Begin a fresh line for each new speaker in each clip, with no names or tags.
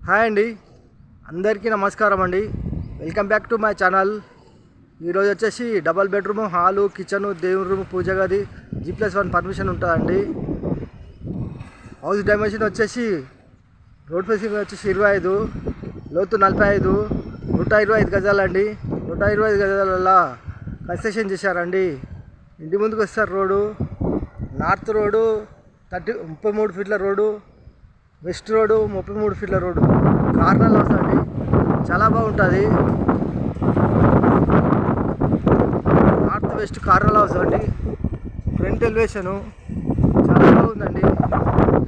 Hi అండి, అందరికీ నమస్కారం అండి. Welcome back to my channel. ఈరోజు వచ్చేసి డబల్ బెడ్రూమ్, హాలు, కిచెను, దేవుని రూమ్, పూజ గది, G+1 పర్మిషన్ ఉంటుందండి. హౌస్ డైమెన్షన్ వచ్చేసి రోడ్ ఫేసింగ్ వచ్చేసి 25, లోతు 45, 125 గజాలండి. 125 గజాల కన్స్ట్రక్షన్ చేశారండి. ఇంటి ముందుకు వస్తారు రోడ్డు, నార్త్ రోడ్డు 33 ఫీట్ల రోడ్డు, వెస్ట్ రోడ్డు 33 ఫీట్ల రోడ్డు, కార్నర్ హౌస్ అండి. చాలా బాగుంటుంది. నార్త్ వెస్ట్ కార్నర్ హౌస్ అండి. ఫ్రంట్ ఎలివేషను చాలా బాగుందండి.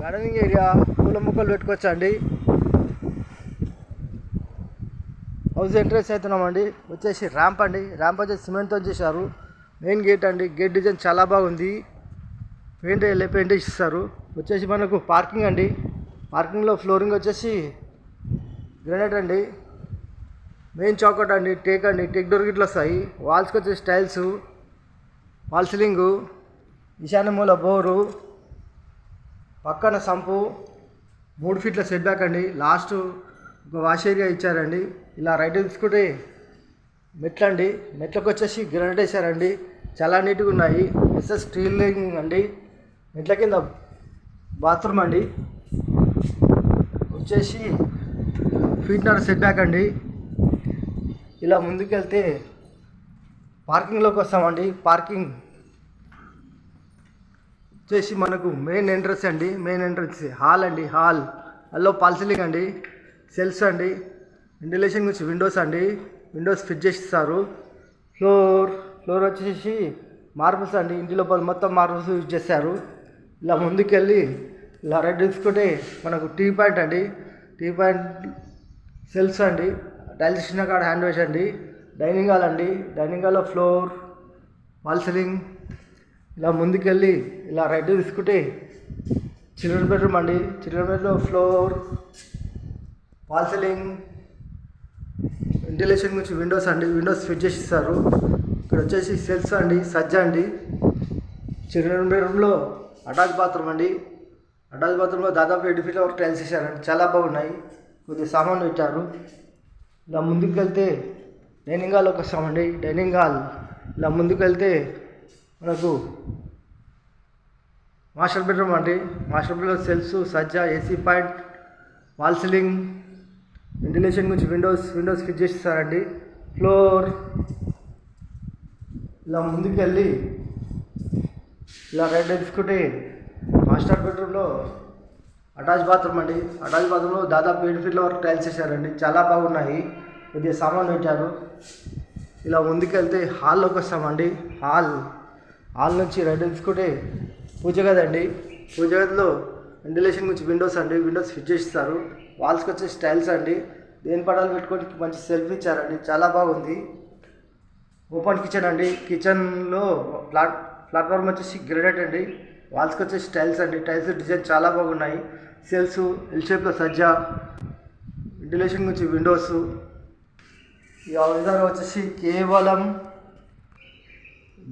గార్డెనింగ్ ఏరియా, పూల మొక్కలు పెట్టుకోవచ్చా అండి. హౌస్ ఎంట్రెన్స్ అవుతున్నామండి. వచ్చేసి ర్యాంప్ అండి. ర్యాంప్ వచ్చేసి సిమెంట్తో చేశారు. మెయిన్ గేట్ అండి. గేట్ డిజైన్ చాలా బాగుంది. పెయింట్ ఇస్తారు. వచ్చేసి మనకు పార్కింగ్ అండి. పార్కింగ్లో ఫ్లోరింగ్ వచ్చేసి గ్రానైట్ అండి. మెయిన్ చౌకట్ అండి, టేక్ అండి. టేక్ డోర్ గిట్లు వస్తాయి. వాల్స్కి వచ్చేసి టైల్స్, వాల్ సీలింగు, ఈశాన్య మూల బోరు, పక్కన సంపు, 3 ఫీట్ల సెట్ బ్యాక్ అండి. లాస్ట్ ఒక వాష్ ఏరియా ఇచ్చారండి. ఇలా రైట్ తీసుకుంటే మెట్లండి. మెట్లకు వచ్చేసి గ్రానైట్ వేసారండి. చాలా నీట్గా ఉన్నాయి. ఎస్ఎస్ స్టీలింగ్ అండి. మెట్ల కింద బాత్రూమ్ అండి. వచ్చేసి ఫీట్నర్ సెట్ బ్యాక్ అండి. ఇలా ముందుకెళ్తే పార్కింగ్లోకి వస్తామండి. పార్కింగ్ వచ్చేసి మనకు మెయిన్ ఎంట్రన్స్ అండి. మెయిన్ ఎంట్రన్స్ హాల్ అండి. హాల్ అల్లో పాల్సీలింగ్ అండి. సెల్స్ అండి. వెంటిలేషన్ గురించి విండోస్ అండి. విండోస్ ఫిట్ చేసి ఇస్తారు. ఫ్లోర్ వచ్చేసి మార్బుల్స్ అండి. ఇంటి లోపల మొత్తం మార్బుల్స్ యూజ్ చేశారు. ఇలా ముందుకెళ్ళి ఇలా రైట్ తీసుకుంటే మనకు టీ పాయింట్ అండి. టీ పాయింట్ సెల్స్ అండి. టైల్స్ చిన్న కాడ హ్యాండ్ వాష్ అండి. డైనింగ్ హాల్ అండి. డైనింగ్ హాల్లో ఫ్లోర్, వాల్ సీలింగ్. ఇలా ముందుకెళ్ళి ఇలా రైట్ తీసుకుంటే చిల్డ్రన్ బెడ్రూమ్ అండి. Children bedroom floor, wall ceiling, ventilation గురించి విండోస్ అండి. విండోస్ ఫిట్ చేసి ఇస్తారు. ఇక్కడ వచ్చేసి సెల్స్ అండి. సజ్జ అండి. చిల్డ్రన్ బెడ్రూమ్లో అటాచ్ బాత్రూమ్ అండి. అటాచ్ బాత్రూంలో దాదాపు 8 ఫీట్ల వరకు టైల్స్ వేసారండి. చాలా బాగున్నాయి. కొద్దిగా సామాన్లు పెట్టారు. ఇలా ముందుకు వెళ్తే డైనింగ్ హాల్లోకి వస్తామండి. డైనింగ్ హాల్ ఇలా ముందుకు వెళ్తే మనకు మాస్టర్ బెడ్రూమ్ అండి. మాస్టర్ బెడ్రూమ్లో సెల్స్, సజ్జ, AC point, wall ceiling, ventilation గురించి విండోస్ ఫిట్ చేస్తారండి. ఫ్లోర్ ఇలా ముందుకెళ్ళి ఇలా రైట్ తీసుకుంటే మాస్టర్ బెడ్రూమ్లో అటాచ్ బాత్రూమ్ అండి. అటాచ్ బాత్రూంలో దాదాపు 7 ఫీట్ల వరకు టైల్స్ వేసారండి. చాలా బాగున్నాయి. కొద్దిగా సామాన్లు పెట్టారు. ఇలా ముందుకెళ్తే హాల్లోకి వస్తామండి. హాల్ నుంచి రైట్ తీసుకుంటే పూజ గది అండి. పూజ గదిలో వెంటిలేషన్ గురించి విండోస్ అండి. విండోస్ ఫిట్ చేస్తారు. వాల్స్కి వచ్చేసి టైల్స్ అండి. దేని పడాలు పెట్టుకొని మంచి సెల్ఫ్ ఇచ్చారండి. చాలా బాగుంది. ఓపెన్ కిచెన్ అండి. కిచెన్లో ప్లాట్ఫామ్ వచ్చేసి గ్రానైట్ అండి. వాల్స్కి వచ్చేసి టైల్స్ అండి. టైల్స్ డిజైన్ చాలా బాగున్నాయి. సెల్స్ ఎల్ షేప్లో సజ్జ, వెంటిలేషన్ గురించి విండోస్. ఈ విధానం వచ్చేసి కేవలం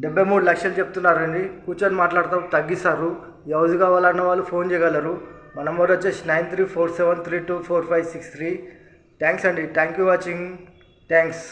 73 లక్షలు చెప్తున్నారండి. కూర్చొని మాట్లాడతాం, తగ్గిస్తారు. ఈ హౌస్ కావాలన్న వాళ్ళు ఫోన్ చేయగలరు. మా నెంబర్ వచ్చేసి 9347324563. థ్యాంక్స్ అండి. Thank you watching. థ్యాంక్స్.